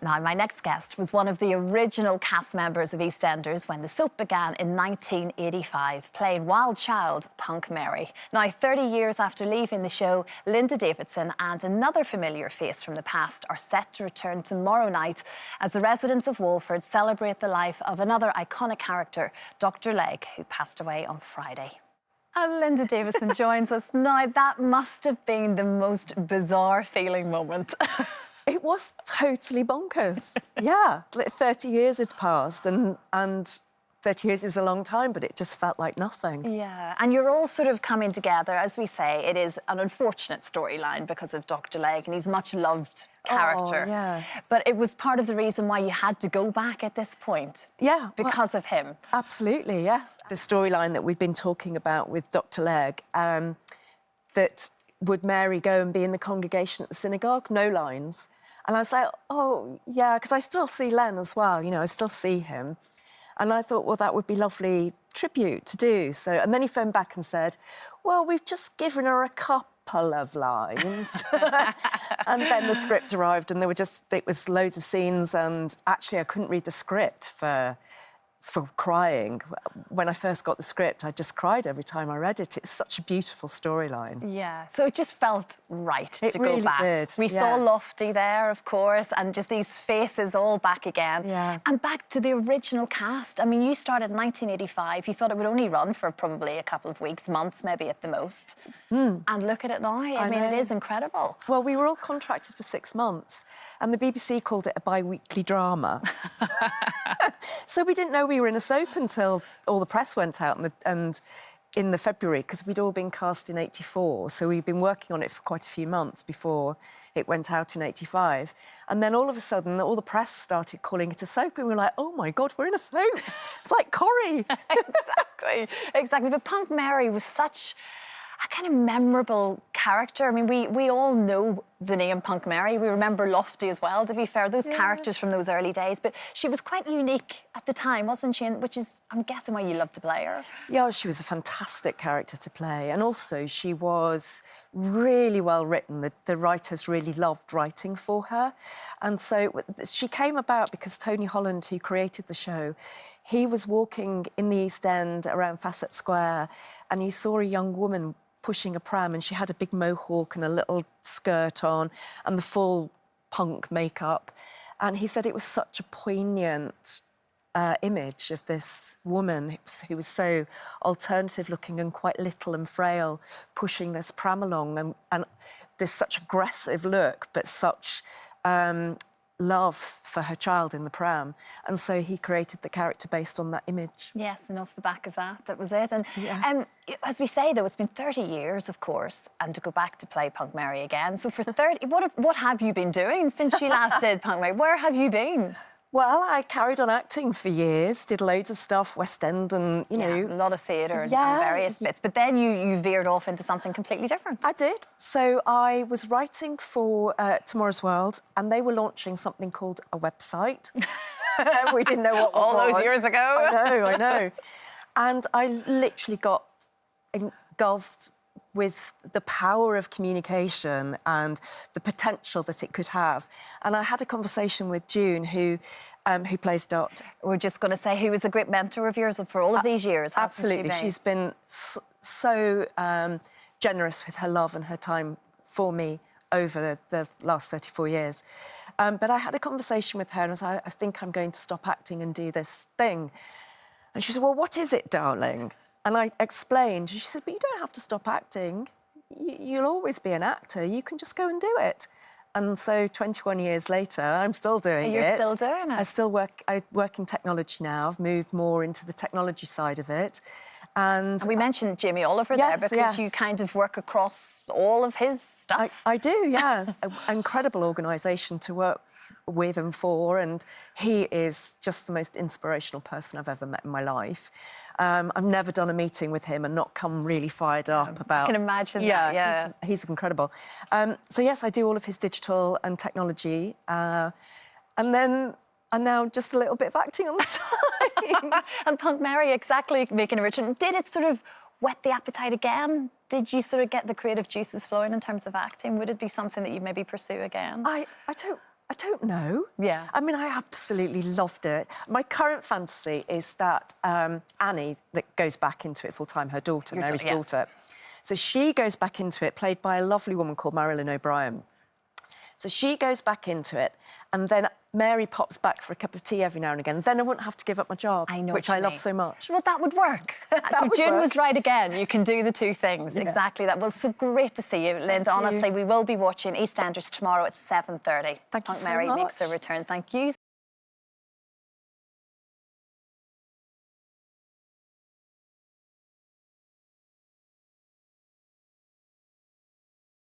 Now, my next guest was one of the original cast members of EastEnders when the soap began in 1985, playing Wild Child, Punk Mary. Now, 30 years after leaving the show, Linda Davidson and another familiar face from the past are set to return tomorrow night as the residents of Walford celebrate the life of another iconic character, Dr Legg, who passed away on Friday. And Linda Davidson joins us now. That must have been the most bizarre feeling moment. It was totally bonkers. Yeah, 30 years had passed and 30 years is a long time, but it just felt like nothing. Yeah, and you're all sort of coming together. As we say, it is an unfortunate storyline because of Dr Legg, and he's a much-loved character. Oh, yes. But it was part of the reason why you had to go back at this point. Yeah. Because of him. Absolutely, yes. The storyline that we've been talking about with Dr Legg, that would Mary go and be in the congregation at the synagogue? No lines. And I was like, oh, yeah, because I still see Len as well, you know, I still see him. And I thought, well, that would be lovely tribute to do. So, and then he phoned back and said, well, we've just given her a couple of lines. And then the script arrived and it was loads of scenes, and actually I couldn't read the script for crying. When I first got the script, I just cried every time I read it. It's such a beautiful storyline. Yeah, so it just felt right to go back. It really did. We saw Lofty there, of course, and just these faces all back again. Yeah. And back to the original cast. I mean, you started in 1985. You thought it would only run for probably a couple of weeks, months, maybe at the most. And look at it now. I mean, it is incredible. Well, we were all contracted for 6 months, and the BBC called it a bi-weekly drama. So we didn't know we were in a soap until all the press went out and in the February, because we'd all been cast in 84, so we'd been working on it for quite a few months before it went out in 85. And then all of a sudden, all the press started calling it a soap, and we were like, oh my God, we're in a soap. It's like Corrie. Exactly. But Punk Mary was such a kind of memorable character. I mean, we all know the name Punk Mary. We remember Lofty as well, to be fair, those characters from those early days. But she was quite unique at the time, wasn't she? And which is, I'm guessing, why you loved to play her. Yeah, she was a fantastic character to play. And also, she was really well written. The writers really loved writing for her. And so she came about because Tony Holland, who created the show, he was walking in the East End around Facet Square, and he saw a young woman pushing a pram, and she had a big mohawk and a little skirt on and the full punk makeup. And he said it was such a poignant image of this woman who was so alternative looking and quite little and frail, pushing this pram along, and this such aggressive look, but such love for her child in the pram. And so he created the character based on that image. Yes, and off the back of that was it. And as we say, though, it's been 30 years, of course, and to go back to play Punk Mary again. So for 30, what have you been doing since you last did Punk Mary? Where have you been? Well, I carried on acting for years, did loads of stuff, West End and, you know... a lot of theatre and various bits. But then you veered off into something completely different. I did. So I was writing for Tomorrow's World, and they were launching something called a website. We didn't know what all those years ago. I know. And I literally got engulfed with the power of communication and the potential that it could have. And I had a conversation with June, who plays Dot. We're just going to say who was a great mentor of yours for all of these years. Absolutely. She's been so generous with her love and her time for me over the last 34 years. But I had a conversation with her, and I was like, I think I'm going to stop acting and do this thing. And she said, well, what is it, darling? And I explained. She said, but you don't have to stop acting. You'll always be an actor. You can just go and do it. And so 21 years later, I'm still doing it. You're still doing it? I work in technology now. I've moved more into the technology side of it. And we mentioned Jamie Oliver there because you kind of work across all of his stuff. I do, yes. An incredible organisation to work with and for, and he is just the most inspirational person I've ever met in my life. I've never done a meeting with him and not come really fired up about... I can imagine that, yeah. He's incredible. So, yes, I do all of his digital and technology, and then and now just a little bit of acting on the side. And Punk Mary, exactly, making a return. Did it sort of whet the appetite again? Did you sort of get the creative juices flowing in terms of acting? Would it be something that you maybe pursue again? I don't I don't know. Yeah. I mean, I absolutely loved it. My current fantasy is that Annie, that goes back into it full-time, her daughter, Mary's daughter. So she goes back into it, played by a lovely woman called Marilyn O'Brien. So she goes back into it, and then Mary pops back for a cup of tea every now and again. Then I wouldn't have to give up my job, which I love so much. Well, that would work. So June was right again. You can do the two things. Yeah. Exactly that. Well, so great to see you, Linda. Honestly, we will be watching EastEnders tomorrow at 7:30. Thank you so Mary much. makes a return. Thank you.